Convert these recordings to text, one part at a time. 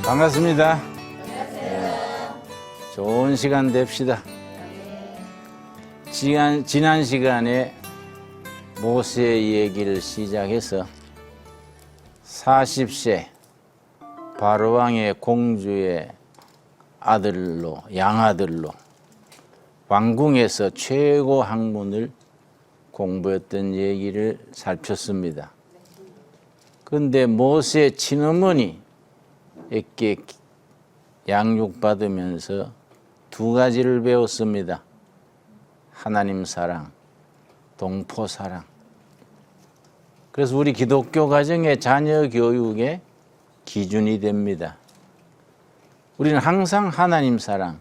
반갑습니다. 좋은 시간 됩시다. 지난 시간에 모세의 얘기를 시작해서 40세 바로왕의 공주의 아들로, 양아들로 왕궁에서 최고 학문을 공부했던 얘기를 살폈습니다. 그런데 모세의 친어머니에게 양육받으면서 두 가지를 배웠습니다. 하나님 사랑, 동포 사랑. 그래서 우리 기독교 가정의 자녀 교육의 기준이 됩니다. 우리는 항상 하나님 사랑,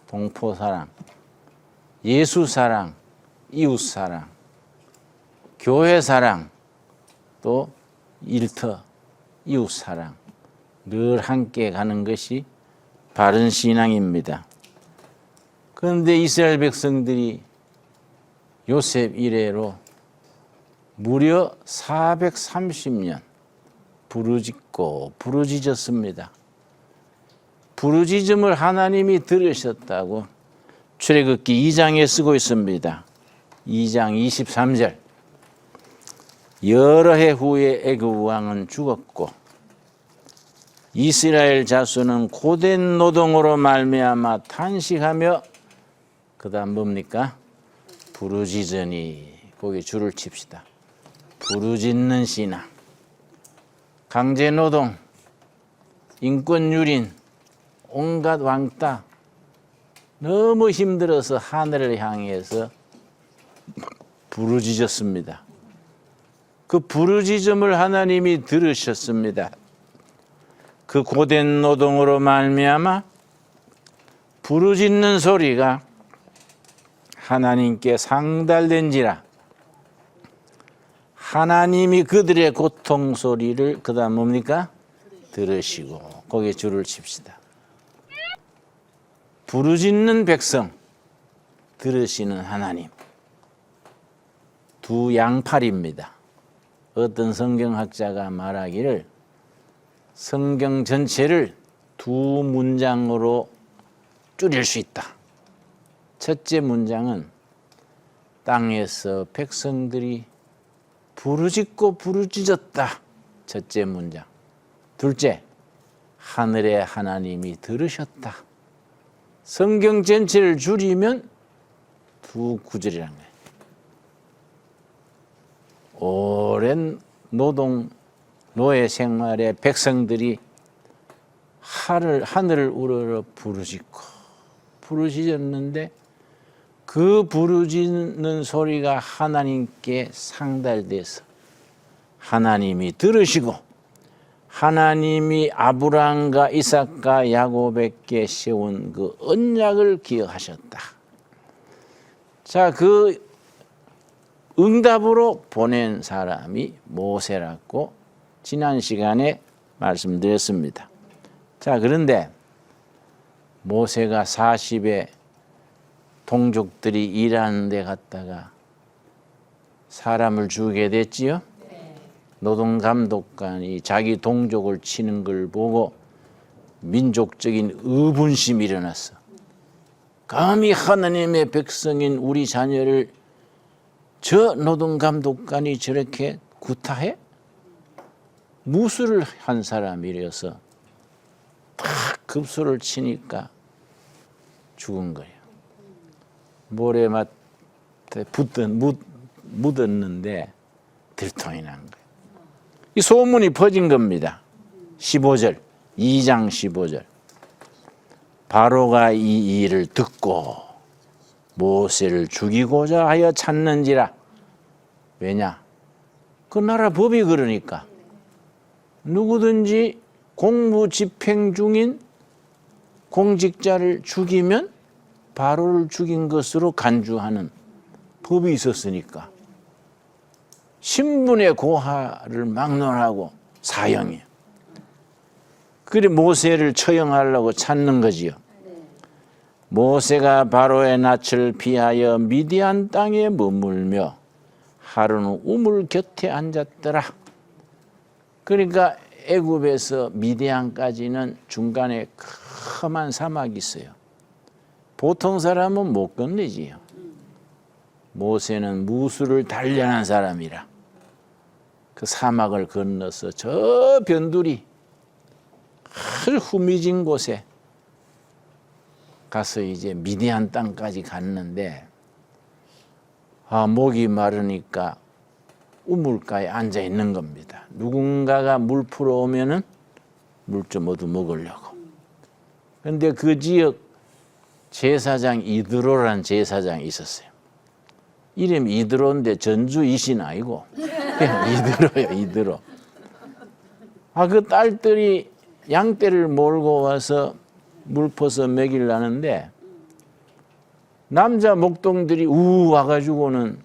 동포 사랑, 예수 사랑, 이웃 사랑, 교회 사랑, 또 일터, 이웃 사랑 늘 함께 가는 것이 바른 신앙입니다. 그런데 이스라엘 백성들이 요셉 이래로 무려 430년 부르짖고 부르짖었습니다. 부르짖음을 하나님이 들으셨다고 출애굽기 2장에 쓰고 있습니다. 2장 23절. 여러 해 후에 애굽 왕은 죽었고 이스라엘 자손은 고된 노동으로 말미암아 탄식하며 그다음 뭡니까? 부르짖으니. 거기 줄을 칩시다. 부르짖는 신앙. 강제노동, 인권유린, 온갖 왕따 너무 힘들어서 하늘을 향해서 부르짖었습니다. 그 부르짖음을 하나님이 들으셨습니다. 그 고된 노동으로 말미암아 부르짖는 소리가 하나님께 상달된지라. 하나님이 그들의 고통 소리를 그다음 뭡니까? 들으시고. 거기에 줄을 칩시다. 부르짖는 백성, 들으시는 하나님. 두 양팔입니다. 어떤 성경학자가 말하기를 성경 전체를 두 문장으로 줄일 수 있다. 첫째 문장은 땅에서 백성들이 부르짖고 부르짖었다. 첫째 문장. 둘째, 하늘의 하나님이 들으셨다. 성경 전체를 줄이면 두 구절이라는 거예요. 오랜 노예 생활의 백성들이 하늘을 우러러 부르짖었는데 그 부르짖는 소리가 하나님께 상달돼서 하나님이 들으시고 하나님이 아브라함과 이삭과 야곱에게 세운 그 언약을 기억하셨다. 자, 그 응답으로 보낸 사람이 모세라고 지난 시간에 말씀드렸습니다. 자, 그런데 모세가 40에 동족들이 일하는 데 갔다가 사람을 죽이게 됐지요. 노동감독관이 자기 동족을 치는 걸 보고 민족적인 의분심이 일어났어. 감히 하나님의 백성인 우리 자녀를 저 노동감독관이 저렇게 구타해? 무술을 한 사람이라서 탁 급소를 치니까 죽은 거예요. 모래밭에 묻었는데 들통이 난 거예요. 이 소문이 퍼진 겁니다. 15절, 2장 15절. 바로가 이 일을 듣고 모세를 죽이고자 하여 찾는지라. 왜냐? 그 나라 법이 그러니까 누구든지 공무 집행 중인 공직자를 죽이면 바로를 죽인 것으로 간주하는 법이 있었으니까 신분의 고하를 막론하고 사형이에요. 그래 모세를 처형하려고 찾는 거지요. 모세가 바로의 낯을 피하여 미디안 땅에 머물며 하루는 우물 곁에 앉았더라. 그러니까 애굽에서 미디안까지는 중간에 험한 사막이 있어요. 보통 사람은 못 건너지요. 모세는 무술을 단련한 사람이라 그 사막을 건너서 저 변두리 후미진 곳에 가서 이제 미디안 땅까지 갔는데 목이 마르니까 우물가에 앉아 있는 겁니다. 누군가가 물 풀어 오면은 물 좀 얻어 먹으려고. 그런데 그 지역 제사장 이드로라는 제사장이 있었어요. 이름이 이드로인데 전주 이신 아니고 그냥 이드로요, 이드로. 그 딸들이 양떼를 몰고 와서 물 퍼서 먹이려는데 남자 목동들이 와가지고는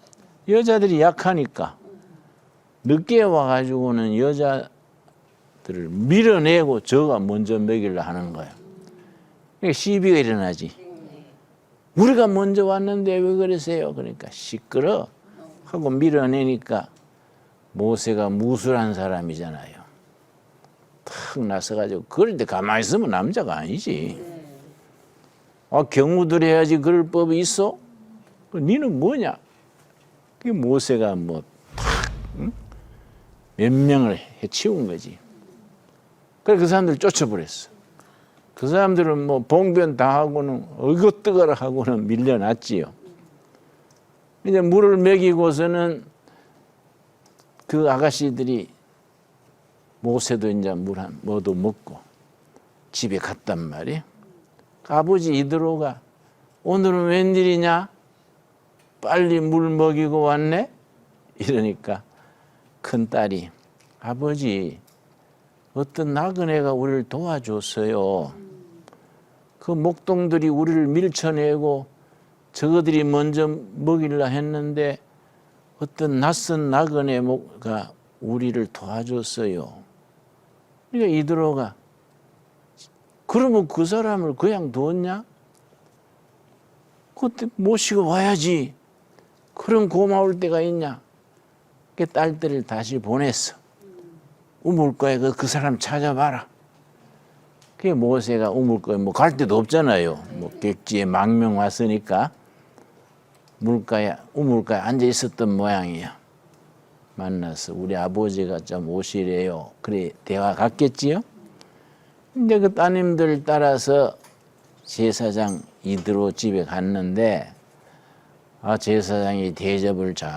여자들이 약하니까 늦게 와가지고는 여자들을 밀어내고 저가 먼저 먹이려 하는 거예요. 그러니까 시비가 일어나지. 우리가 먼저 왔는데 왜 그러세요? 그러니까 시끄러 하고 밀어내니까 모세가 무술한 사람이잖아요. 탁 나서가지고 그럴 때 가만히 있으면 남자가 아니지. 경우들 해야지 그럴 법이 있어? 니는 뭐냐? 그게 모세가 몇 명을 해치운 거지. 그래 그 사람들 쫓아버렸어. 그 사람들은 봉변 다 하고는 어이구 뜨거라 하고는 밀려났지요. 이제 물을 먹이고서는 그 아가씨들이 모세도 이제 물 한 모두 먹고 집에 갔단 말이에요. 아버지 이드로가 오늘은 웬일이냐? 빨리 물 먹이고 왔네? 이러니까 큰딸이 아버지 어떤 나그네가 우리를 도와줬어요. 그 목동들이 우리를 밀쳐내고 저거들이 먼저 먹이려 했는데 어떤 낯선 나그네가 우리를 도와줬어요. 그러니까 이드로가 그러면 그 사람을 그냥 뒀냐? 그때 모시고 와야지. 그런 고마울 때가 있냐? 그 딸들을 다시 보냈어. 우물가에 그 사람 찾아봐라. 그게 모세가 우물가에 갈 데도 없잖아요. 객지에 망명 왔으니까 우물가에 앉아 있었던 모양이야. 만나서 우리 아버지가 좀 오시래요. 그래 대화 갔겠지요? 근데 그 따님들 따라서 제사장 이드로 집에 갔는데 제사장이 대접을 잘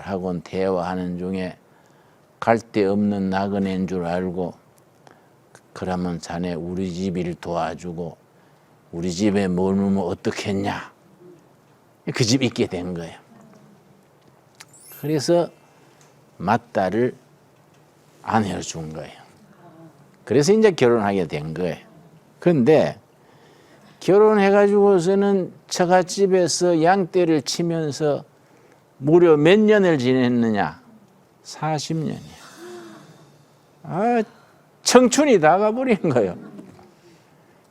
하고 대화하는 중에 갈 데 없는 나그네인 줄 알고 그러면 자네 우리 집 일 도와주고 우리 집에 머무르면 어떻겠냐? 그 집 있게 된 거예요. 그래서 맏딸을 아내로 준 거예요. 그래서 이제 결혼하게 된 거예요. 그런데 결혼해가지고서는 처갓집에서 양떼를 치면서 무려 몇 년을 지냈느냐? 40년이야. 청춘이 다 가버린 거예요.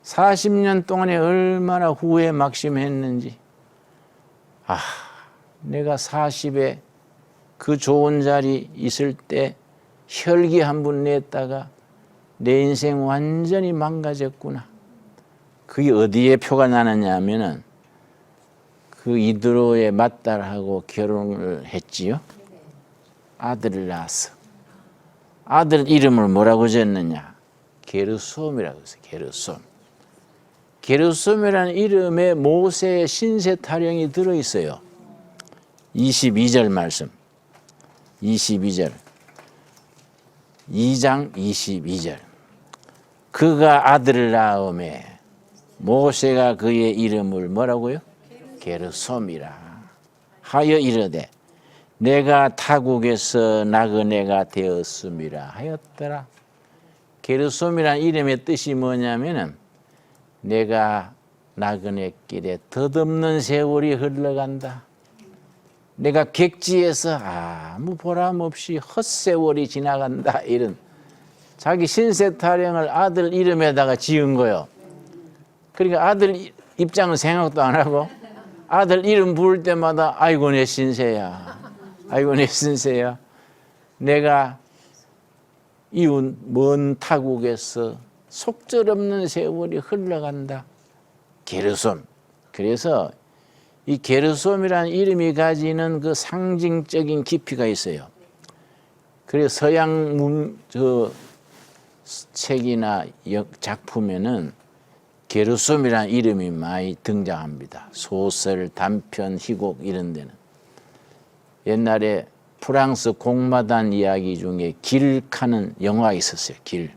40년 동안에 얼마나 후회 막심했는지. 내가 40에 그 좋은 자리 있을 때 혈기 한 번 냈다가 내 인생 완전히 망가졌구나. 그게 어디에 표가 나느냐 하면은 그 이드로의 맏딸하고 결혼을 했지요. 아들을 낳았어. 아들 이름을 뭐라고 지었느냐? 게르솜이라고 했어요. 게르솜. 게르솜이라는 이름에 모세의 신세 타령이 들어있어요. 22절 말씀. 22절. 2장 22절. 그가 아들을 낳음에 모세가 그의 이름을 뭐라고요? 게르솜이라 하여 이르되 내가 타국에서 나그네가 되었음이라 하였더라. 게르솜이라는 이름의 뜻이 뭐냐면은 내가 나그네길에 덧없는 세월이 흘러간다. 내가 객지에서 아무 보람 없이 헛세월이 지나간다. 이런 자기 신세 타령을 아들 이름에다가 지은 거예요. 그러니까 아들 입장은 생각도 안 하고 아들 이름 부를 때마다 아이고 내 신세야. 아이고 내 신세야. 내가 이 먼 타국에서 속절없는 세월이 흘러간다. 게르솜. 그래서 이 게르솜이라는 이름이 가지는 그 상징적인 깊이가 있어요. 그래서 서양 책이나 작품에는 게르솜이라는 이름이 많이 등장합니다. 소설, 단편, 희곡 이런 데는. 옛날에 프랑스 공마단 이야기 중에 길 가는 영화가 있었어요. 길.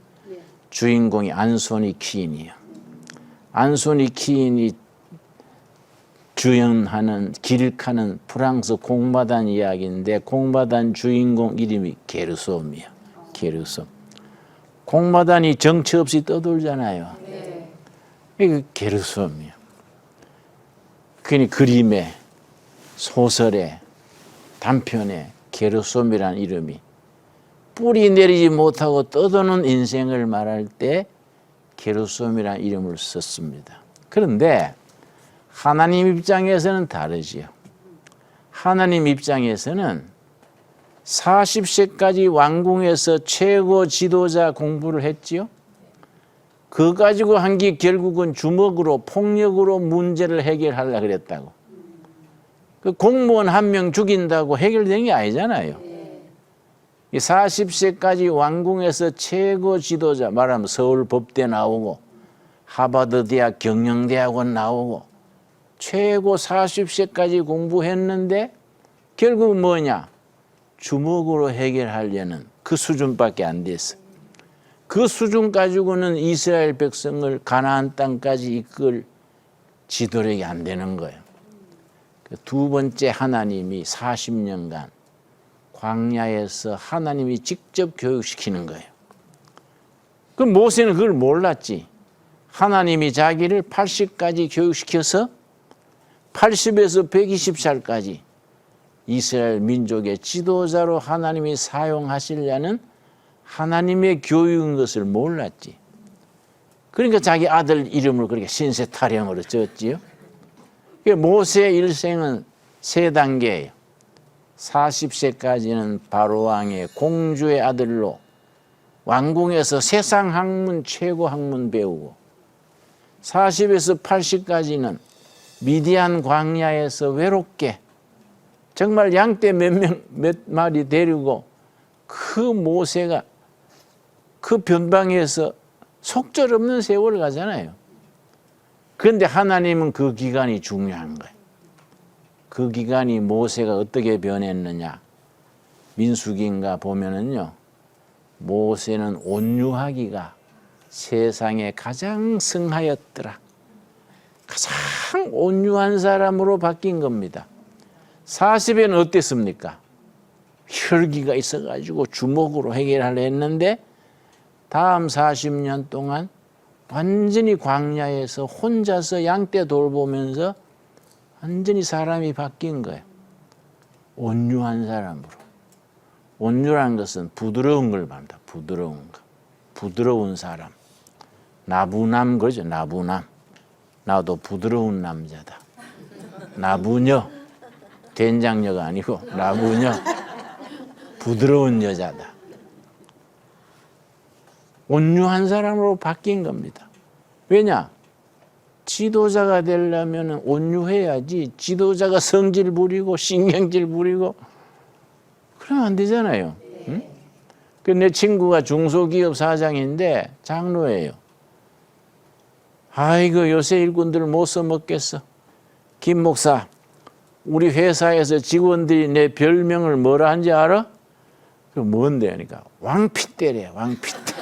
주인공이 안소니 퀸이에요. 안소니 퀸이 주연하는 길 가는 프랑스 공마단 이야기인데 공마단 주인공 이름이 게르솜이에요. 게르솜. 공마단이 정처 없이 떠돌잖아요. 이게 게르솜이에요. 그러니 그림에, 소설에, 단편에 게르솜이라는 이름이 뿌리 내리지 못하고 떠도는 인생을 말할 때 게르솜이라는 이름을 썼습니다. 그런데 하나님 입장에서는 다르지요. 하나님 입장에서는 40세까지 왕궁에서 최고 지도자 공부를 했지요. 그거 가지고 한 게 결국은 주먹으로 폭력으로 문제를 해결하려고 그랬다고. 그 공무원 한 명 죽인다고 해결되는 게 아니잖아요. 40세까지 왕궁에서 최고 지도자, 말하면 서울 법대 나오고 하버드 대학 경영대학원 나오고 최고 40세까지 공부했는데 결국 뭐냐? 주먹으로 해결하려는 그 수준밖에 안 됐어. 그 수준 가지고는 이스라엘 백성을 가나안 땅까지 이끌 지도력이 안 되는 거예요. 두 번째 하나님이 40년간 광야에서 하나님이 직접 교육시키는 거예요. 그 모세는 그걸 몰랐지. 하나님이 자기를 80까지 교육시켜서 80에서 120살까지 이스라엘 민족의 지도자로 하나님이 사용하시려는 하나님의 교육인 것을 몰랐지. 그러니까 자기 아들 이름을 그렇게 신세타령으로 지었지요. 모세의 일생은 세 단계예요. 40세까지는 바로왕의 공주의 아들로 왕궁에서 세상 학문 최고 학문 배우고 40에서 80까지는 미디안 광야에서 외롭게 정말 양떼 몇 마리 데리고 그 모세가 그 변방에서 속절없는 세월을 가잖아요. 그런데 하나님은 그 기간이 중요한 거예요. 그 기간이 모세가 어떻게 변했느냐. 민수기인가 보면은요. 모세는 온유하기가 세상에 가장 승하였더라. 가장 온유한 사람으로 바뀐 겁니다. 40에는 어땠습니까? 혈기가 있어가지고 주먹으로 해결하려 했는데 다음 40년 동안 완전히 광야에서 혼자서 양떼 돌보면서 완전히 사람이 바뀐 거예요. 온유한 사람으로. 온유라는 것은 부드러운 걸 말합니다. 부드러운 거. 부드러운 사람. 나부남 그러죠. 나부남. 나도 부드러운 남자다. 나부녀. 된장녀가 아니고 나부녀. 부드러운 여자다. 온유한 사람으로 바뀐 겁니다. 왜냐? 지도자가 되려면 온유해야지 지도자가 성질 부리고 신경질 부리고 그러면 안 되잖아요. 응? 내 친구가 중소기업 사장인데 장로예요. 아이고 요새 일꾼들 못 써먹겠어. 김 목사 우리 회사에서 직원들이 내 별명을 뭐라 한지 알아? 그 뭔데? 그러니까 왕핏대래. 왕핏대.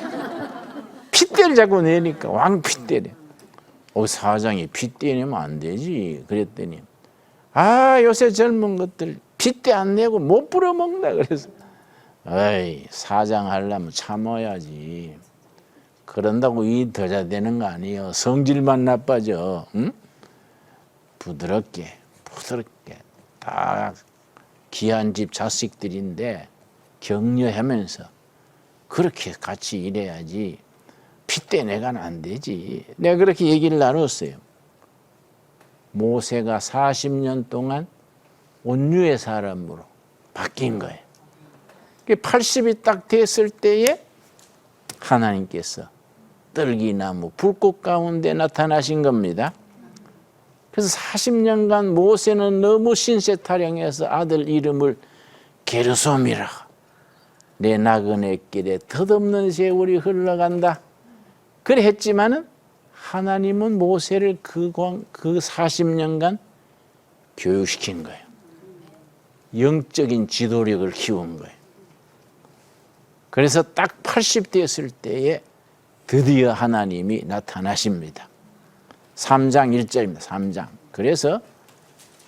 핏대를 자꾸 내니까 왕핏대래. 사장이 핏대 내면 안 되지. 그랬더니 요새 젊은 것들 핏대 안 내고 못 부려먹는다. 그래서 어이 사장 하려면 참아야지. 그런다고 이 더 잘 되는 거 아니에요. 성질만 나빠져. 응? 부드럽게 다 귀한 집 자식들인데 격려하면서 그렇게 같이 일해야지. 핏대 내가는 안 되지. 내가 그렇게 얘기를 나눴어요. 모세가 40년 동안 온유의 사람으로 바뀐 거예요. 80이 딱 됐을 때에 하나님께서 떨기나무 불꽃 가운데 나타나신 겁니다. 그래서 40년간 모세는 너무 신세 타령해서 아들 이름을 게르솜이라, 내 나그네 길에 덧없는 세월이 흘러간다 그래 했지만은 하나님은 모세를 그 40년간 교육시킨 거예요. 영적인 지도력을 키운 거예요. 그래서 딱 80대였을 때에 드디어 하나님이 나타나십니다. 3장 1절입니다. 3장. 그래서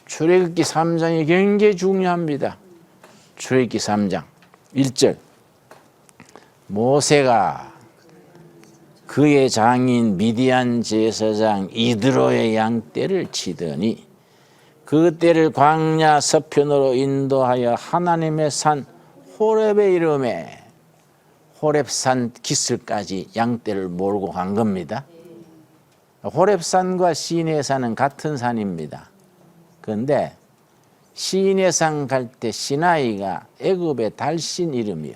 출애굽기 3장이 굉장히 중요합니다. 출애굽기 3장 1절. 모세가 그의 장인 미디안 제사장 이드로의 양떼를 치더니 그 떼를 광야 서편으로 인도하여 하나님의 산 호렙에 이르매, 호렙산 기슭까지 양떼를 몰고 간 겁니다. 호렙산과 시내산은 같은 산입니다. 그런데 시내산 갈 때 시나이가 애굽의 달신 이름이요,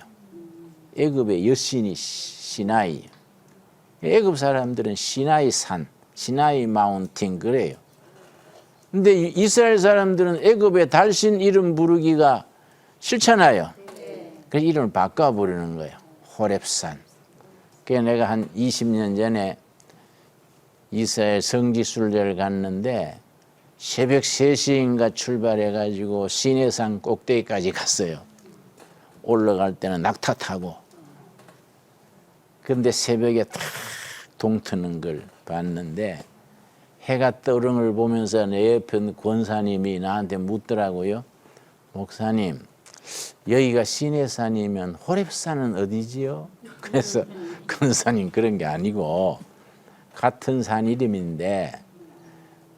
애굽의 여신이 시나이. 애굽 사람들은 시나이 산, 시나이 마운틴 그래요. 근데 이스라엘 사람들은 애굽의 달신 이름 부르기가 싫잖아요. 그래서 이름을 바꿔 부르는 거예요. 호렙산. 그래서 내가 한 20년 전에 이스라엘 성지순례를 갔는데 새벽 3시인가 출발해가지고 시내산 꼭대기까지 갔어요. 올라갈 때는 낙타 타고. 근데 새벽에 탁 동트는 걸 봤는데 해가 떠오르는 걸 보면서 내 옆에 권사님이 나한테 묻더라고요. 목사님, 여기가 시내산이면 호렙산은 어디지요? 그래서 권사님 그런 게 아니고 같은 산 이름인데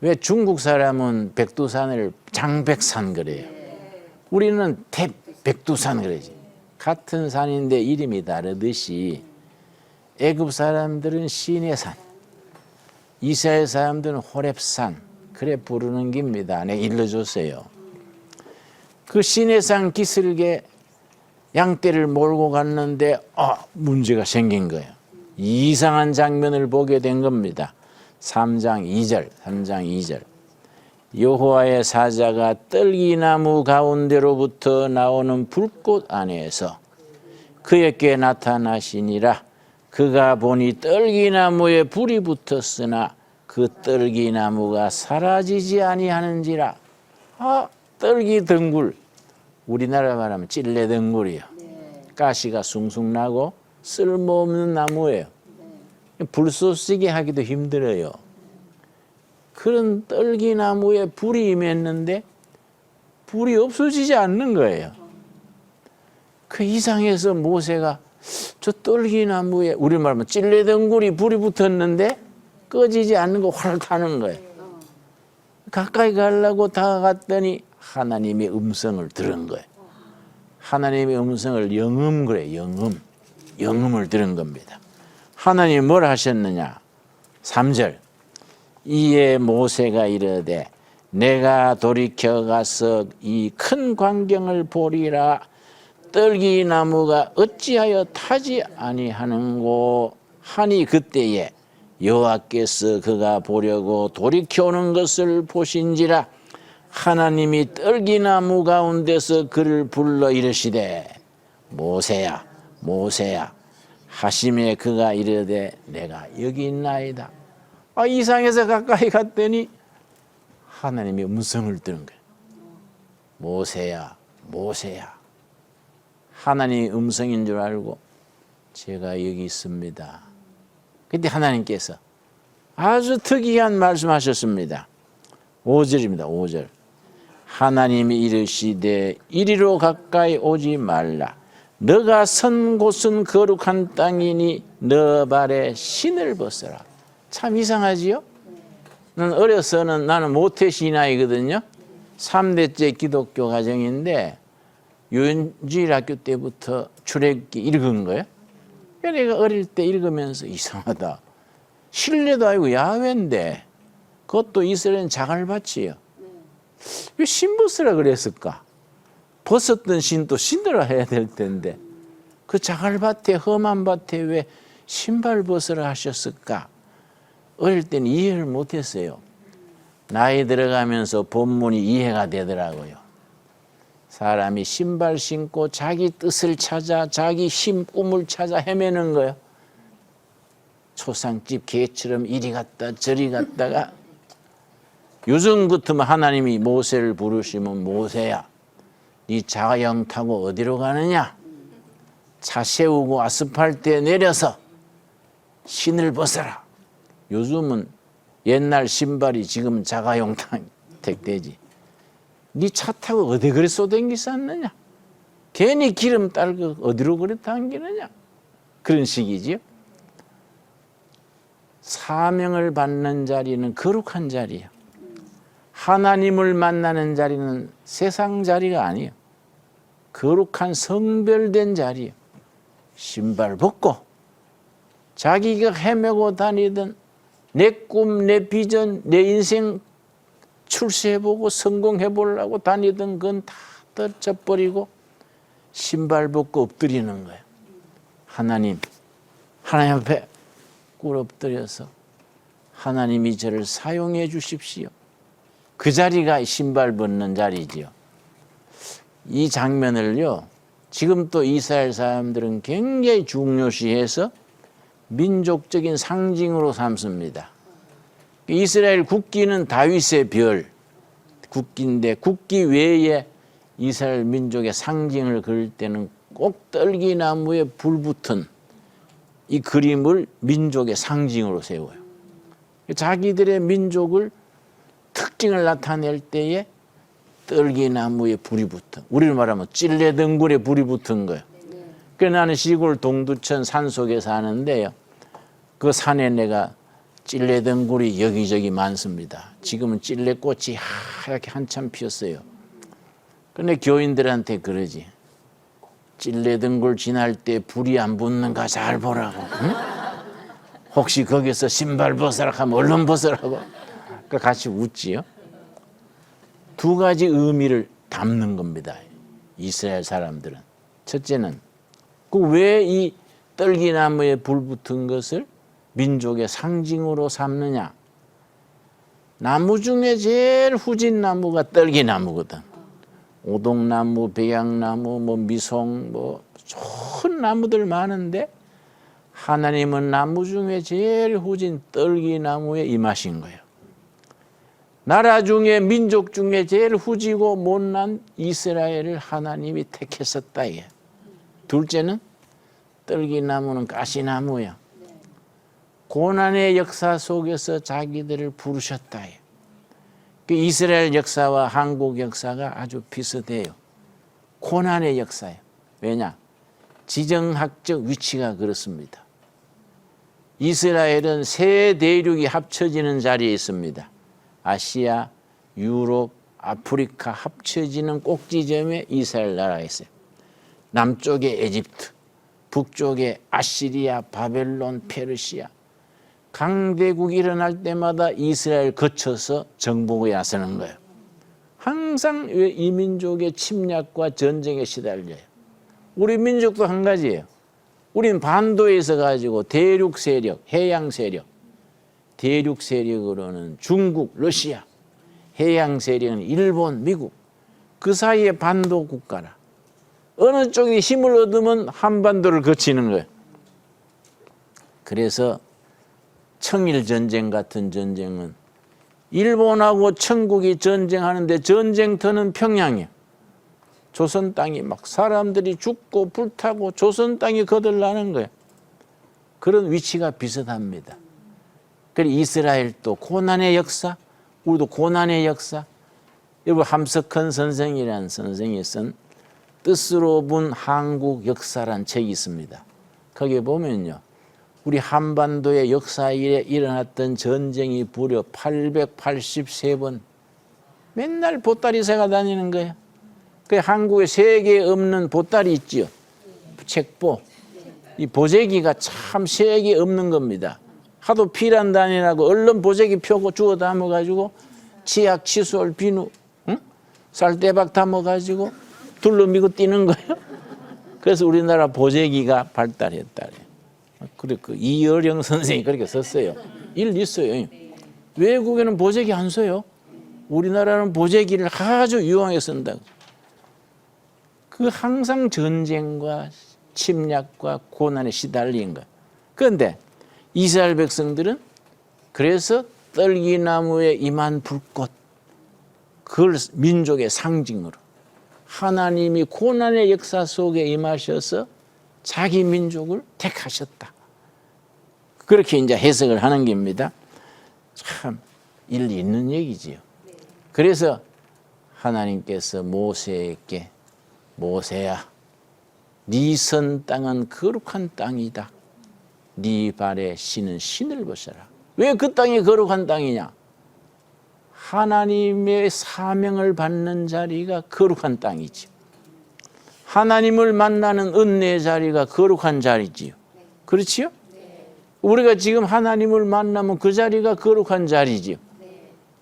왜 중국 사람은 백두산을 장백산 그래요? 우리는 백두산 그러지. 같은 산인데 이름이 다르듯이 애굽 사람들은 시내산, 이스라엘 사람들은 호렙산 그래 부르는 겁니다. 내가 일러줬어요. 그 시내산 기슭에 양떼를 몰고 갔는데 문제가 생긴 거예요. 이상한 장면을 보게 된 겁니다. 3장 2절. 여호와의 사자가 떨기나무 가운데로부터 나오는 불꽃 안에서 그에게 나타나시니라. 그가 보니 떨기나무에 불이 붙었으나 그 떨기나무가 사라지지 아니하는지라. 떨기 덩굴, 우리나라 말하면 찔레 덩굴이요. 가시가 숭숭 나고 쓸모없는 나무예요. 불꽃 쓰게 하기도 힘들어요. 그런 떨기나무에 불이 임했는데 불이 없어지지 않는 거예요. 그 이상해서 모세가 저 떨기나무에, 우리 말하면 찔레덩굴이 불이 붙었는데 꺼지지 않는 거 활 타는 거예요. 가까이 가려고 다가갔더니 하나님의 음성을 들은 거예요. 하나님의 음성을 영음 그래요. 영음을 들은 겁니다. 하나님이 뭘 하셨느냐? 3절. 이에 모세가 이르되 내가 돌이켜 가서 이 큰 광경을 보리라. 떨기나무가 어찌하여 타지 아니하는고 하니 그때에 여호와께서 그가 보려고 돌이켜오는 것을 보신지라. 하나님이 떨기나무 가운데서 그를 불러 이르시되 모세야 모세야 하심에 그가 이르되 내가 여기 있나이다. 이상해서 가까이 갔더니 하나님의 음성을 들은 거예요. 모세야 모세야. 하나님의 음성인 줄 알고 제가 여기 있습니다. 그때 하나님께서 아주 특이한 말씀하셨습니다. 5절입니다. 5절. 하나님이 이르시되 이리로 가까이 오지 말라. 너가 선 곳은 거룩한 땅이니 너 발에 신을 벗어라. 참 이상하지요? 어려서는 나는 모태신앙이거든요. 3대째 기독교 가정인데 유엔주일 학교 때부터 출애굽기 읽은 거예요. 내가 어릴 때 읽으면서 이상하다. 실내도 아니고 야외인데 그것도 이스라엘은 자갈밭이에요. 왜 신 벗으라 그랬을까? 벗었던 신도 신으라 해야 될 텐데 그 자갈밭에 험한 밭에 왜 신발 벗으라 하셨을까? 어릴 때는 이해를 못했어요. 나이 들어가면서 본문이 이해가 되더라고요. 사람이 신발 신고 자기 뜻을 찾아 자기 힘 꿈을 찾아 헤매는 거예요. 초상집 개처럼 이리 갔다 저리 갔다가 요즘 같으면 하나님이 모세를 부르시면 모세야 네 자가용 타고 어디로 가느냐? 차 세우고 아스팔트에 내려서 신을 벗어라. 요즘은 옛날 신발이 지금 자가용 택되지. 네 차 타고 어디 그리 쏘댕기쌌느냐? 괜히 기름 딸고 어디로 그리 당기느냐? 그런 식이지요. 사명을 받는 자리는 거룩한 자리예요. 하나님을 만나는 자리는 세상 자리가 아니에요. 거룩한 성별된 자리예요. 신발 벗고 자기가 헤매고 다니던 내 꿈, 내 비전, 내 인생 출세해보고 성공해보려고 다니던 건 다 떨쳐버리고 신발 벗고 엎드리는 거예요. 하나님 앞에 꿇어 엎드려서 하나님이 저를 사용해 주십시오. 그 자리가 신발 벗는 자리지요. 이 장면을요, 지금 또 이스라엘 사람들은 굉장히 중요시해서 민족적인 상징으로 삼습니다. 이스라엘 국기는 다윗의 별 국기인데 국기 외에 이스라엘 민족의 상징을 그릴 때는 꼭 떨기나무에 불 붙은 이 그림을 민족의 상징으로 세워요. 자기들의 민족을 특징을 나타낼 때에 떨기나무에 불이 붙은, 우리로 말하면 찔레덩굴에 불이 붙은 거예요. 그래서 나는 시골 동두천 산속에 사는데요. 그 산에 내가 찔레덩굴이 여기저기 많습니다. 지금은 찔레꽃이 하얗게 한참 피었어요. 근데 교인들한테 그러지. 찔레덩굴 지날 때 불이 안 붙는가 잘 보라고. 응? 혹시 거기서 신발 벗으라 하면 얼른 벗으라고. 그 같이 웃지요. 두 가지 의미를 담는 겁니다. 이스라엘 사람들은. 첫째는 그 왜 이 떨기나무에 불 붙은 것을 민족의 상징으로 삼느냐. 나무 중에 제일 후진 나무가 떨기나무거든. 오동나무, 백양나무, 미송, 좋은 나무들 많은데 하나님은 나무 중에 제일 후진 떨기나무에 임하신 거예요. 나라 중에 민족 중에 제일 후지고 못난 이스라엘을 하나님이 택했었다. 이게. 둘째는 떨기나무는 가시나무야. 고난의 역사 속에서 자기들을 부르셨다. 그 이스라엘 역사와 한국 역사가 아주 비슷해요. 고난의 역사예요. 왜냐? 지정학적 위치가 그렇습니다. 이스라엘은 세 대륙이 합쳐지는 자리에 있습니다. 아시아, 유럽, 아프리카 합쳐지는 꼭지점에 이스라엘 나라가 있어요. 남쪽에 에집트, 북쪽에 아시리아, 바벨론, 페르시아. 강대국이 일어날 때마다 이스라엘 거쳐서 정복에 나서는 거예요. 항상 이 민족의 침략과 전쟁에 시달려요. 우리 민족도 한 가지예요. 우리는 반도에 있어 가지고 대륙 세력, 해양 세력, 대륙 세력으로는 중국, 러시아, 해양 세력은 일본, 미국, 그 사이에 반도 국가라. 어느 쪽이 힘을 얻으면 한반도를 거치는 거예요. 그래서 청일전쟁 같은 전쟁은 일본하고 청국이 전쟁하는데 전쟁터는 평양이에요. 조선 땅이 막 사람들이 죽고 불타고 조선 땅이 거들나는 거예요. 그런 위치가 비슷합니다. 그리고 이스라엘도 고난의 역사, 우리도 고난의 역사. 여러분 함석헌 선생이라는 선생이 쓴 뜻으로 본 한국 역사란 책이 있습니다. 거기에 보면요. 우리 한반도의 역사에 일어났던 전쟁이 무려 883번. 맨날 보따리 새가 다니는 거예요. 그 한국에 세계에 없는 보따리 있지요. 책보. 이 보재기가 참 세계에 없는 겁니다. 하도 피란 다니라고 얼른 보재기 펴고 주워 담아가지고 치약, 칫솔, 비누, 응? 쌀대박 담아가지고 둘러미고 뛰는 거예요. 그래서 우리나라 보재기가 발달했다. 그래, 그 이어령 선생이 그렇게 썼어요. 일 있어요. 외국에는 보재기 안 써요. 우리나라는 보재기를 아주 유용하게 쓴다고. 그 항상 전쟁과 침략과 고난에 시달린 거야. 그런데 이스라엘 백성들은 그래서 떨기나무에 임한 불꽃, 그걸 민족의 상징으로 하나님이 고난의 역사 속에 임하셔서 자기 민족을 택하셨다. 그렇게 이제 해석을 하는 겁니다. 참 일리 있는 얘기지요. 그래서 하나님께서 모세에게 모세야, 네 선 땅은 거룩한 땅이다. 네 발에 신은 신을 벗어라. 왜 그 땅이 거룩한 땅이냐? 하나님의 사명을 받는 자리가 거룩한 땅이지요. 하나님을 만나는 은혜의 자리가 거룩한 자리지요. 그렇지요? 우리가 지금 하나님을 만나면 그 자리가 거룩한 자리지요.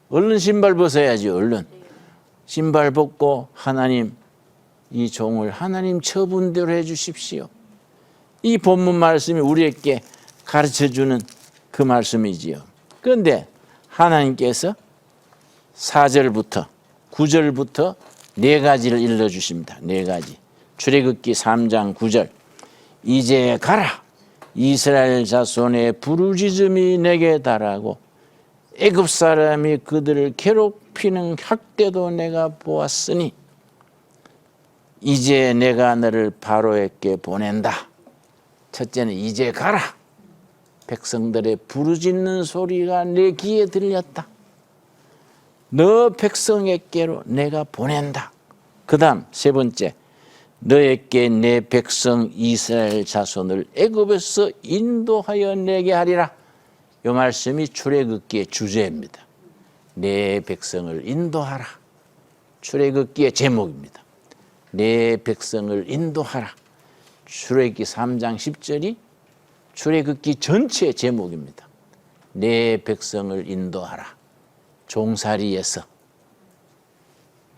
얼른 신발 벗어야지. 얼른 신발 벗고 하나님, 이 종을 하나님 처분대로 해 주십시오. 이 본문 말씀이 우리에게 가르쳐주는 그 말씀이지요. 그런데 하나님께서 4절부터 9절부터 네 가지를 일러주십니다. 네 가지. 출애굽기 3장 9절. 이제 가라. 이스라엘 자손의 부르짖음이 내게 달하고 애굽 사람이 그들을 괴롭히는 학대도 내가 보았으니 이제 내가 너를 바로에게 보낸다. 첫째는 이제 가라. 백성들의 부르짖는 소리가 내 귀에 들렸다. 너 백성에게로 내가 보낸다. 그 다음 세 번째, 너에게 내 백성 이스라엘 자손을 애굽에서 인도하여 내게 하리라. 이 말씀이 출애굽기의 주제입니다. 내 백성을 인도하라. 출애굽기의 제목입니다. 내 백성을 인도하라. 출애굽기 3장 10절이 출애굽기 전체의 제목입니다. 내 백성을 인도하라. 종살이에서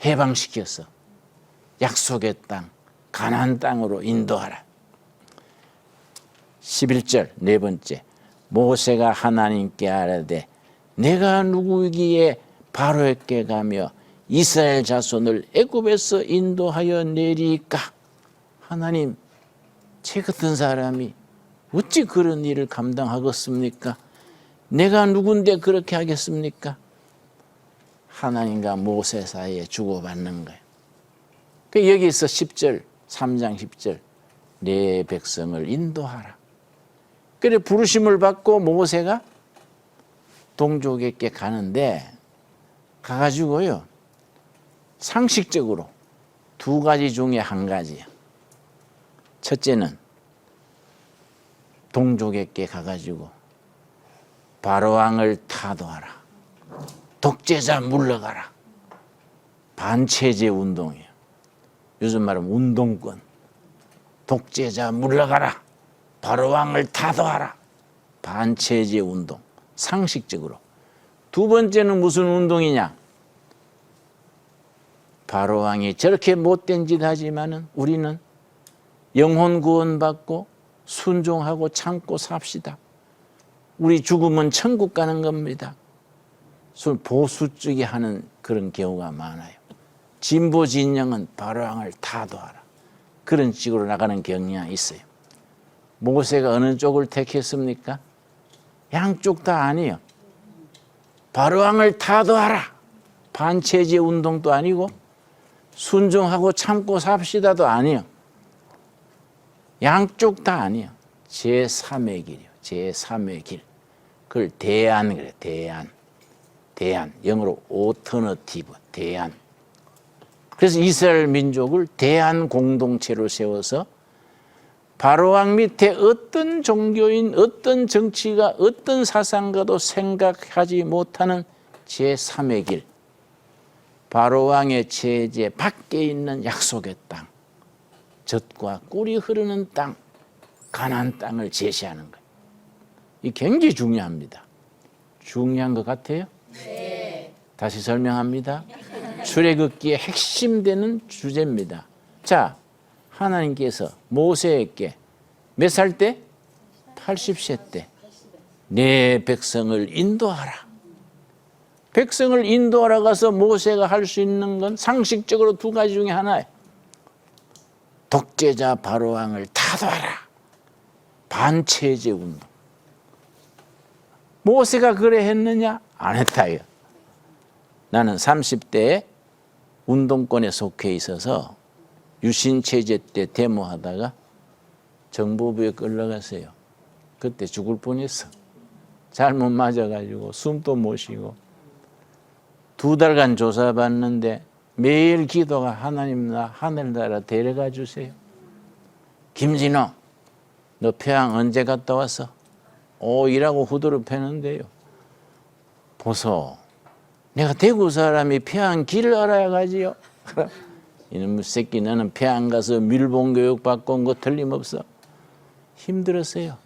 해방시켜서 약속의 땅, 가나안 땅으로 인도하라. 11절 네 번째, 모세가 하나님께 아뢰되 내가 누구이기에 바로에게 가며 이스라엘 자손을 애굽에서 인도하여 내리까. 하나님, 제 같은 사람이 어찌 그런 일을 감당하겠습니까? 내가 누군데 그렇게 하겠습니까? 하나님과 모세 사이에 주고받는 거예요. 여기서 10절, 3장 10절, 내 백성을 인도하라. 그래 부르심을 받고 모세가 동족에게 가는데 가가지고요, 상식적으로 두 가지 중에 한 가지예요. 첫째는 동족에게 가가지고 바로왕을 타도하라. 독재자 물러가라. 반체제 운동이에요. 요즘 말하면 운동권. 독재자 물러가라. 바로왕을 타도하라. 반체제 운동. 상식적으로. 두 번째는 무슨 운동이냐? 바로왕이 저렇게 못된 짓 하지만은 우리는 영혼 구원받고 순종하고 참고 삽시다. 우리 죽으면 천국 가는 겁니다. 보수 쪽이 하는 그런 경우가 많아요. 진보 진영은 바로왕을 타도하라. 그런 식으로 나가는 경향이 있어요. 모세가 어느 쪽을 택했습니까? 양쪽 다 아니에요. 바로왕을 타도하라. 반체제 운동도 아니고 순종하고 참고 삽시다도 아니에요. 양쪽 다 아니에요. 제3의 길이요. 제3의 길. 그걸 대안 그래요. 대안. 대안. 영어로 오터너티브. 대안. 그래서 이스라엘 민족을 대안 공동체로 세워서 바로왕 밑에 어떤 종교인, 어떤 정치가, 어떤 사상가도 생각하지 못하는 제3의 길. 바로왕의 체제 밖에 있는 약속의 땅. 젖과 꿀이 흐르는 땅, 가나안 땅을 제시하는 거예요. 이 굉장히 중요합니다. 중요한 것 같아요? 네. 다시 설명합니다. 출애굽기의 핵심되는 주제입니다. 자, 하나님께서 모세에게 몇 살 때? 80세 때 내 백성을 인도하라. 백성을 인도하러 가서 모세가 할 수 있는 건 상식적으로 두 가지 중에 하나예요. 독재자 바로왕을 타도하라. 반체제 운동. 모세가 그래 했느냐? 안 했다요. 나는 30대에 운동권에 속해 있어서 유신체제 때 데모하다가 정보부에 끌려갔어요. 그때 죽을 뻔했어. 잘못 맞아가지고 숨도 못 쉬고 2달간 조사받는데 매일 기도가 하나님 나 하늘나라 데려가 주세요. 김진호 너 평양 언제 갔다 왔어? 이라고 후드를 패는데요. 보소 내가 대구 사람이 평양 길을 알아야 가지요. 이놈의 새끼 너는 평양 가서 밀봉교육 받고 온 거 틀림없어. 힘들었어요.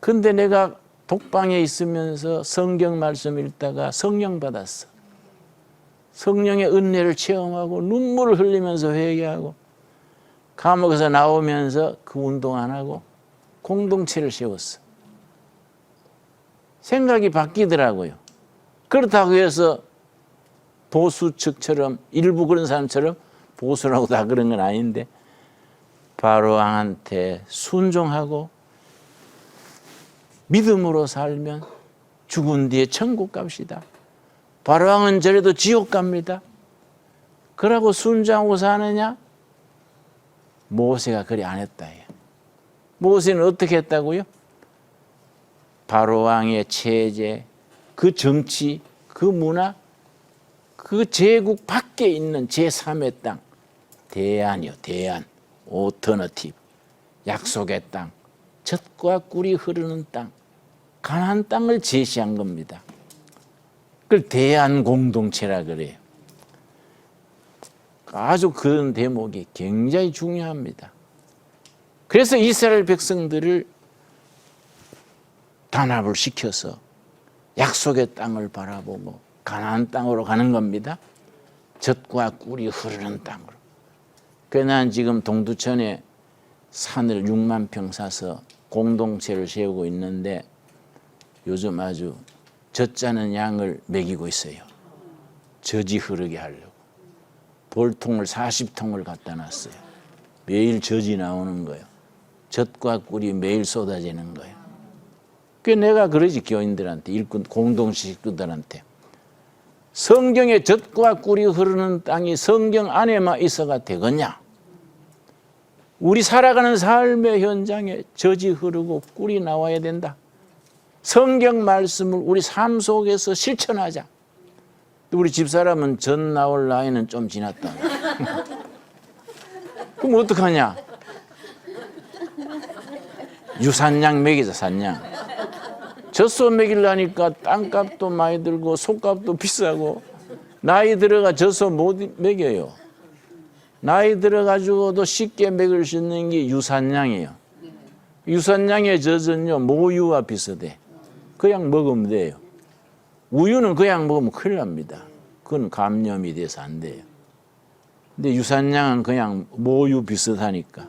근데 내가 독방에 있으면서 성경 말씀 읽다가 성령 받았어. 성령의 은혜를 체험하고 눈물을 흘리면서 회개하고 감옥에서 나오면서 그 운동 안 하고 공동체를 세웠어. 생각이 바뀌더라고요. 그렇다고 해서 보수 측처럼 일부 그런 사람처럼 보수라고 다 그런 건 아닌데 바로왕한테 순종하고 믿음으로 살면 죽은 뒤에 천국 갑시다. 바로왕은 저래도 지옥 갑니다. 그러고 순종하고 사느냐? 모세가 그리 안 했다. 모세는 어떻게 했다고요? 바로왕의 체제, 그 정치, 그 문화, 그 제국 밖에 있는 제3의 땅, 대안이요, 대안, 오터너티브, 약속의 땅, 젖과 꿀이 흐르는 땅, 가나안 땅을 제시한 겁니다. 그걸 대안 공동체라 그래요. 아주 그런 대목이 굉장히 중요합니다. 그래서 이스라엘 백성들을 단합을 시켜서 약속의 땅을 바라보고 가나안 땅으로 가는 겁니다. 젖과 꿀이 흐르는 땅으로. 그래서 난 지금 동두천에 산을 6만 평 사서 공동체를 세우고 있는데 요즘 아주 젖자는 양을 먹이고 있어요. 젖이 흐르게 하려고. 볼통을 40통을 갖다 놨어요. 매일 젖이 나오는 거예요. 젖과 꿀이 매일 쏟아지는 거예요. 그게 내가 그러지 교인들한테 일꾼 공동체 식구들한테 성경에 젖과 꿀이 흐르는 땅이 성경 안에만 있어가 되겠냐? 우리 살아가는 삶의 현장에 젖이 흐르고 꿀이 나와야 된다. 성경 말씀을 우리 삶 속에서 실천하자. 우리 집사람은 젖 나올 나이는 좀 지났다. 그럼 어떡하냐? 유산양 먹이자, 산양. 젖소 먹이려니까 땅값도 많이 들고 속값도 비싸고 나이 들어가 젖소 못 먹여요. 나이 들어가지고도 쉽게 먹을 수 있는 게 유산양이에요. 유산양의 젖은요 모유와 비슷해. 그냥 먹으면 돼요. 우유는 그냥 먹으면 큰일 납니다. 그건 감염이 돼서 안 돼요. 근데 유산양은 그냥 모유 비슷하니까.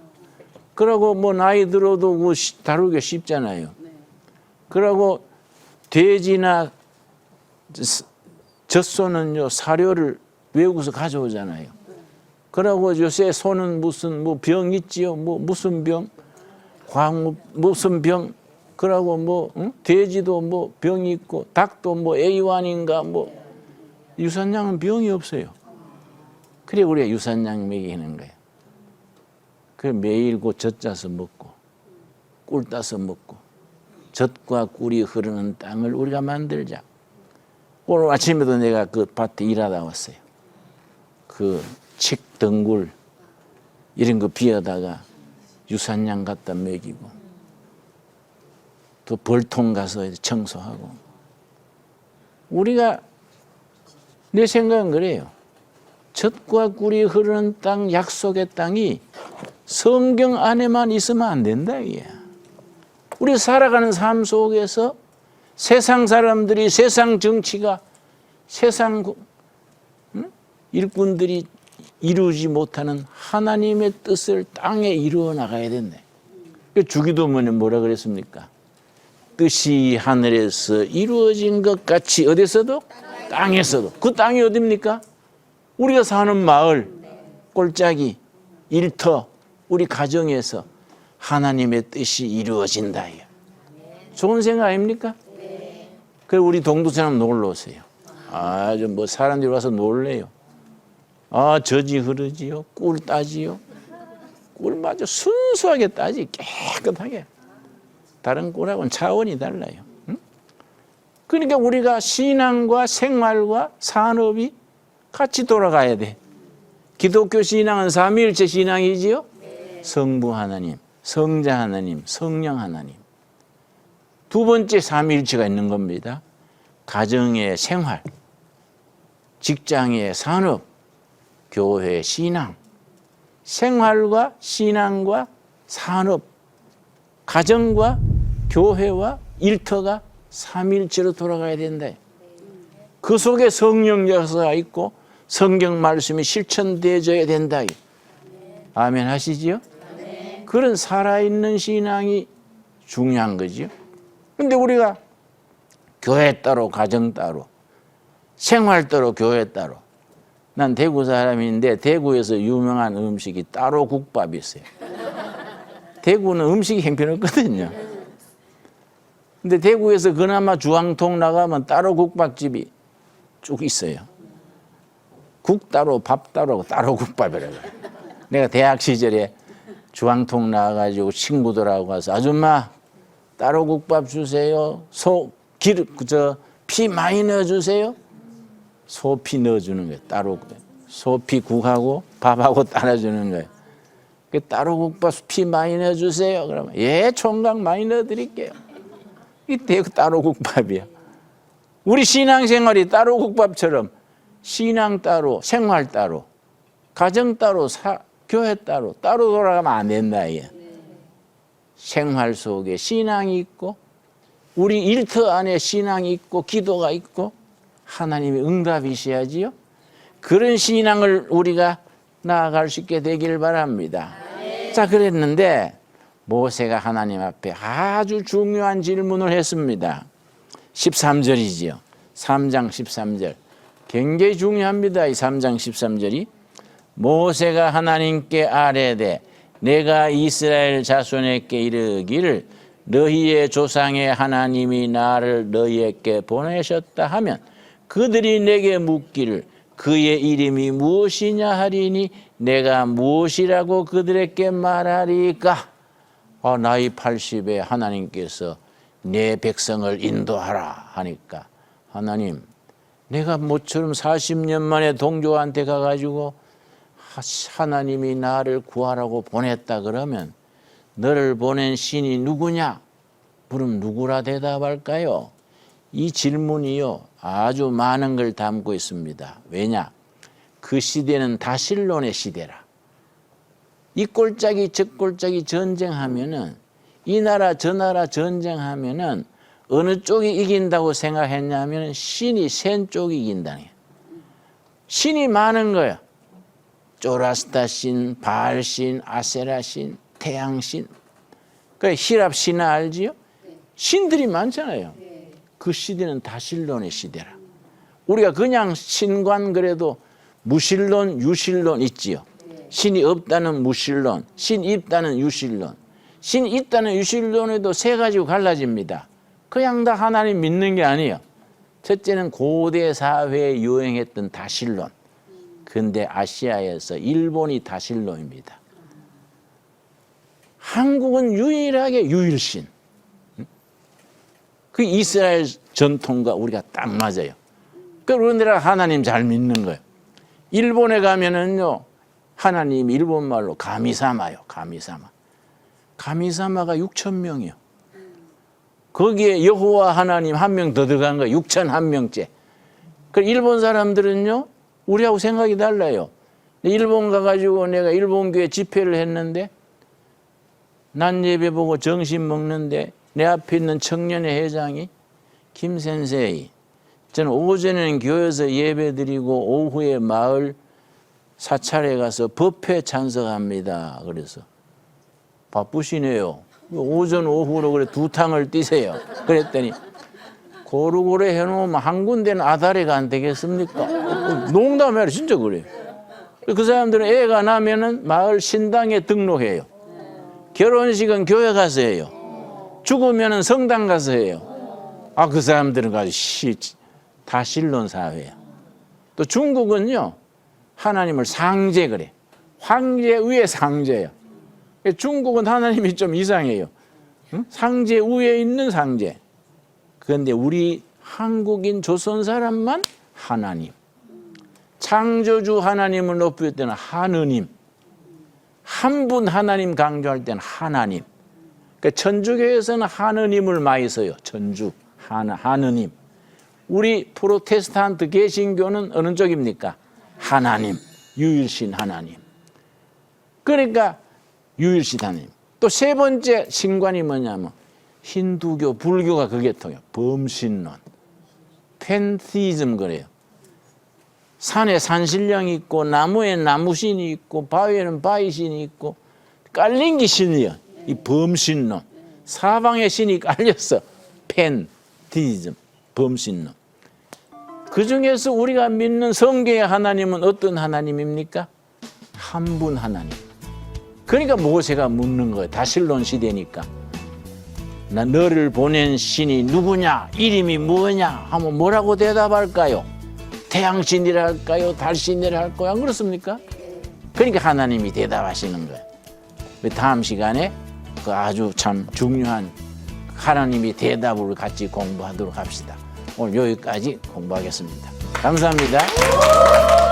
그러고 뭐 나이 들어도 그 다루기 쉽잖아요. 그러고 돼지나 젖소는요 사료를 외국에서 가져오잖아요. 그러고 요새 소는 무슨 뭐 병 있지요? 뭐 무슨 병? 광 무슨 병? 그러고 뭐 돼지도 뭐 병이 있고 닭도 뭐 A1인가 뭐 유산양은 병이 없어요. 그래 우리가 유산양 먹이는 거예요. 그 매일 그 젖 짜서 먹고 꿀 따서 먹고 젖과 꿀이 흐르는 땅을 우리가 만들자. 오늘 아침에도 내가 그 밭에 일하다 왔어요. 그 칡덩굴 이런 거 비어다가 유산양 갖다 먹이고 또 벌통 가서 청소하고. 우리가 내 생각은 그래요. 젖과 꿀이 흐르는 땅, 약속의 땅이 성경 안에만 있으면 안 된다 이게. 우리 살아가는 삶 속에서 세상 사람들이, 세상 정치가, 세상 일꾼들이 이루지 못하는 하나님의 뜻을 땅에 이루어 나가야 된다. 그 주기도문에 뭐라 그랬습니까? 뜻이 하늘에서 이루어진 것 같이 어디서도? 땅에서도. 그 땅이 어디입니까? 우리가 사는 마을, 골짜기, 일터, 우리 가정에서 하나님의 뜻이 이루어진다. 좋은 생각 아닙니까? 그래 우리 동두처럼 놀러 오세요. 아주 뭐 사람들이 와서 놀래요. 아 젖이 흐르지요, 꿀 따지요. 꿀 마저 순수하게 따지, 깨끗하게. 다른 꿀하고는 차원이 달라요. 응? 그러니까 우리가 신앙과 생활과 산업이 같이 돌아가야 돼. 기독교 신앙은 삼위일체 신앙이지요. 성부 하나님, 성자 하나님, 성령 하나님. 두 번째 삼위일체가 있는 겁니다. 가정의 생활, 직장의 산업, 교회 신앙. 생활과 신앙과 산업, 가정과 교회와 일터가 삼위일체로 돌아가야 된다. 그 속에 성령 역사가 있고 성경 말씀이 실천되어져야 된다. 아멘 하시지요? 그런 살아있는 신앙이 중요한 거지요. 근데 우리가 교회 따로 가정 따로 생활 따로 교회 따로. 난 대구 사람인데 대구에서 유명한 음식이 따로 국밥이 있어요. 대구는 음식이 형편없거든요. 근데 대구에서 그나마 주황통 나가면 따로 국밥집이 쭉 있어요. 국 따로 밥 따로 따로 국밥이라고. 내가 대학 시절에 주황통 나와가지고 친구들하고 가서 아줌마 따로 국밥 주세요. 피 많이 넣어주세요. 소피 넣어주는 거예요. 따로 소피 국하고 밥하고 따라주는 거예요. 따로 국밥 피 많이 넣어주세요. 그러면 예 총각 많이 넣어드릴게요. 이때 따로 국밥이야. 우리 신앙생활이 따로 국밥처럼 신앙 따로 생활 따로 가정 따로 교회 따로 돌아가면 안 된다. 이게. 생활 속에 신앙이 있고 우리 일터 안에 신앙이 있고 기도가 있고 하나님의 응답이셔야지요. 그런 신앙을 우리가 나아갈 수 있게 되기를 바랍니다. 자, 그랬는데 모세가 하나님 앞에 아주 중요한 질문을 했습니다. 13절이지요. 3장 13절. 굉장히 중요합니다. 이 3장 13절이. 모세가 하나님께 아뢰되 내가 이스라엘 자손에게 이르기를 너희의 조상의 하나님이 나를 너희에게 보내셨다 하면 그들이 내게 묻기를 그의 이름이 무엇이냐 하리니 내가 무엇이라고 그들에게 말하리까? 나이 80에 하나님께서 내 백성을 인도하라 하니까 하나님 내가 모처럼 40년 만에 동조한테 가가지고 하나님이 나를 구하라고 보냈다 그러면 너를 보낸 신이 누구냐? 그럼 누구라 대답할까요? 이 질문이요 아주 많은 걸 담고 있습니다. 왜냐? 그 시대는 다실론의 시대라. 이 꼴짜기 저 꼴짜기 전쟁하면은 이 나라 저 나라 전쟁하면은 어느 쪽이 이긴다고 생각했냐면 신이 센 쪽이 이긴다는 거예요. 신이 많은 거예요. 조라스타 신, 바알 신, 아세라 신, 태양 신. 그 히랍 신화 알지요? 신들이 많잖아요. 그 시대는 다실론의 시대라. 우리가 그냥 신관 그래도 무신론, 유신론 있지요. 신이 없다는 무신론, 신이 있다는 유신론. 신이 있다는 유신론에도 세 가지로 갈라집니다. 그냥 다 하나님 믿는 게 아니에요. 첫째는 고대 사회에 유행했던 다실론. 근데 아시아에서 일본이 다실론입니다. 한국은 유일하게 유일신. 그 이스라엘 전통과 우리가 딱 맞아요. 그러니까 우리나라 하나님 잘 믿는 거예요. 일본에 가면은요, 하나님 일본말로 가미사마요, 가미사마. 가미사마가 6,000명이요. 거기에 여호와 하나님 한 명 더 들어간 거예요. 6,001명째. 그 일본 사람들은요, 우리하고 생각이 달라요. 일본 가가지고 내가 일본 교회 집회를 했는데, 난 예배 보고 정신 먹는데, 내 앞에 있는 청년회 회장이 김 센세이, 저는 오전에는 교회에서 예배 드리고 오후에 마을 사찰에 가서 법회 참석합니다. 그래서 바쁘시네요. 오전 오후로 그래 두 탕을 뛰세요. 그랬더니 고루고루 해놓으면 한 군데는 아다리가 안 되겠습니까? 농담이 진짜 그래요. 그 사람들은 애가 나면은 마을 신당에 등록해요. 결혼식은 교회 가서 해요. 죽으면은 성당 가서 해요. 아, 그 사람들은 가지고 다 신론 사회야. 또 중국은요, 하나님을 상제 그래. 황제 위에 상제야. 중국은 하나님이 좀 이상해요. 응? 상제 위에 있는 상제. 그런데 우리 한국인 조선 사람만 하나님. 창조주 하나님을 높일 때는 하느님. 한 분 하나님 강조할 때는 하나님. 그러니까 천주교에서는 하느님을 많이 써요. 천주, 하느님. 우리 프로테스탄트 개신교는 어느 쪽입니까? 하나님, 유일신 하나님. 그러니까 유일신 하나님. 또 세 번째 신관이 뭐냐면 힌두교, 불교가 그게 통해요. 범신론, 팬티즘 그래요. 산에 산신령이 있고 나무에 나무신이 있고 바위에는 바위신이 있고 깔린 게 신이야. 이 범신론. 사방에 신이 깔렸어. 팬티즘, 범신론. 그중에서 우리가 믿는 성경의 하나님은 어떤 하나님입니까? 한 분 하나님. 그러니까 모세가 묻는 거예요. 다실론 시대니까. 나 너를 보낸 신이 누구냐? 이름이 뭐냐? 하면 뭐라고 대답할까요? 태양신이라 할까요? 달신이라 할까요? 안 그렇습니까? 그러니까 하나님이 대답하시는 거예요. 다음 시간에 그 아주 참 중요한 하나님이 대답을 같이 공부하도록 합시다. 오늘 여기까지 공부하겠습니다. 감사합니다.